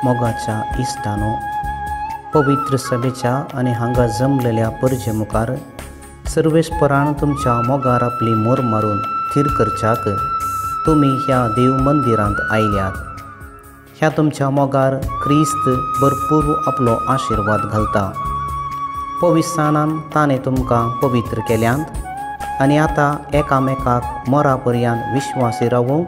मोगाच्या इश्टानो, पवित्र सभेच्या आनी हांगा जमलेल्या परजे मुखार सर्वेस्परान तुमच्या मोगार आपली मोर मारून थीर करच्याक तुमी ह्या देव मंदिरांत आयल्यात। ह्या तुमच्या मोगार क्रिस्त भरपूर आपलो आशिर्वाद घालता। पवित्रानान ताणें तुमकां पवित्र केल्यांत आनी आतां एकामेकाक मोरा पर्यंत विश्वासी रावूंक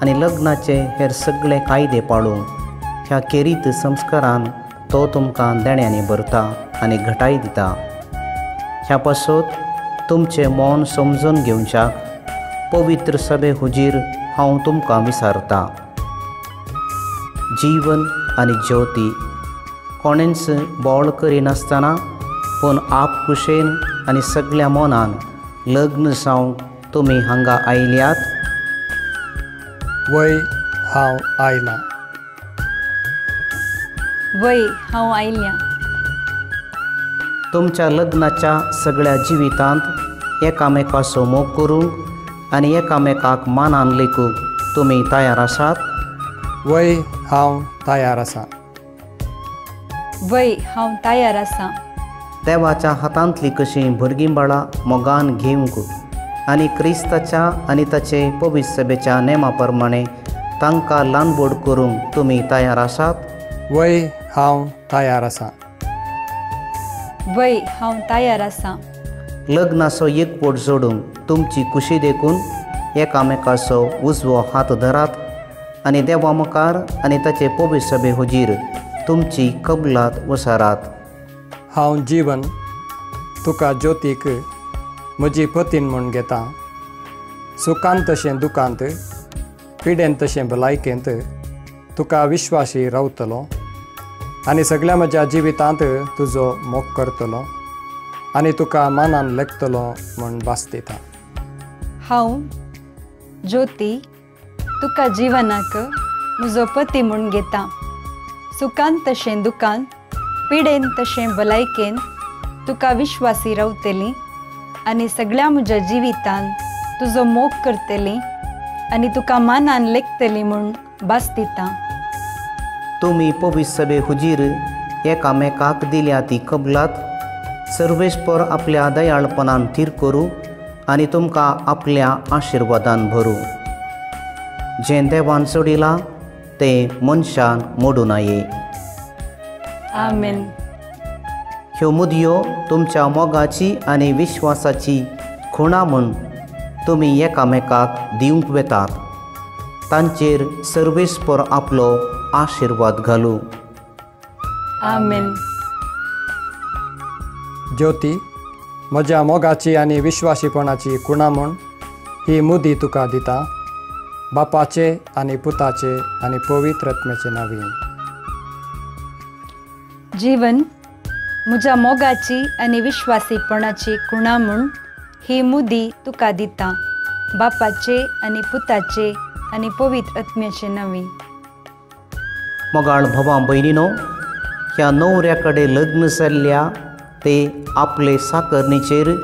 आनी लग्नाचे हेर सगळे कायदे पाळूंक ह्या केरीत संस्कारान तो तुमकां देण्यांनी भरता आनी घटाय दिता। ह्या पासत तुमचें मन समजून घेवच्याक पवित्र सभे हुजीर हांव तुमकां विसारता। जीवन आनी ज्योती कोणेंच बोवाळ करिनासतना पूण आपकुशेन आनी सगळ्या मनान लग्न जावंक तुमी हांगा आयल्यात। वय हांव आयलां। वय हांव आयल्यां। तुमच्या लग्नाच्या सगळ्या जिवितांत एकामेकाचो मोग करूंक आनी एकामेकाक मानान लेखूंक तुमी तयार आसात? वय हांव तयार आसां। वय हांव तयार आसां। देवाच्या हातांतली कशीं भुरगीं बाळां मोगान घेवंक आनी क्रिस्ताच्या आनी ताचे पवित्र सभेच्या नेमा प्रमाणें तांकां ल्हानबोड करूंक तुमी तयार आसात? वय हांव तयार आसां। वय हांव तयार आसां। लग्नाचो एकवट जोडूंक तुमची खुशी देखून एकामेकाचो उजवो हात धरात आनी देवा मुखार आनी ताचे पवित्र सभे हुजीर तुमची कबलात वसारात। हांव जीवन तुका ज्योतीक म्हजी पतीन म्हूण घेतां। सुखांत तशें दुखांत, पिडेंत तशें भलायकेंत तुका विश्वासी रावतलो आनी सगळ्या म्हज्या जिवितांत तुजो मोग करतलो आनी तुका मानान लेखतलो म्हूण भास दिता। हांव ज्योती तुका जिवनाक म्हजो पती म्हूण घेतां। सुखांत तशें दुखांत, पिडेंत तशें भलायकेन तुका विश्वासी रावतली आनी सगळ्या म्हज्या जिवितान तुजो मोग करतली आनी तुका मानान लेखतली म्हूण भास दिता। तुमी पवित्र सभे हुजीर एकामेकाक दिल्या ती कबलात सर्वेस्पर आपल्या दयाळपणान थीर करूं आनी तुमकां आपल्या आशिर्वादान भरूं। जें देवान सोडिलां तें मनशान मोडूं नये। आमेन। ह्यो मुदयो तुमच्या मोगाची आनी विश्वासाची खुणा म्हूण तुमी एकामेकाक दिवंक वेतात। तांचेर सर्वेस्पर आपलो आशिर्वाद घालूं। आमेन। ज्योती म्हज्या मोगाची आनी विश्वासीपणाची खुणा म्हूण ही मुदी तुका दिता, बापाचे आनी पुताचे आनी पवित्र आत्म्याचे नांवीन। जीवन म्हज्या मोगाची आनी विश्वासीपणाची खुणा म्हूण ही मुदी तुका दिता, बापाचे आनी पुताचे आनी पवित्र आत्म्याचे नांवीन। मोगाळ भावां भयणीनो, ह्या न्हवऱ्या कडेन लग्न जाल्ल्या ते आपले साकरणीचेर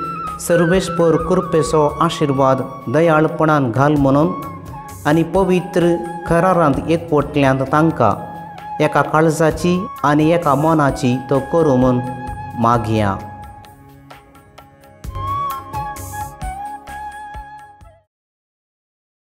सर्वेस्पर कृपेचो आशिर्वाद दयाळपणान घाल म्हणून आनी पवित्र करारांत एकवटल्यांत तांकां एका काळजाची आनी एका मनाची तो करूं म्हूण मागया।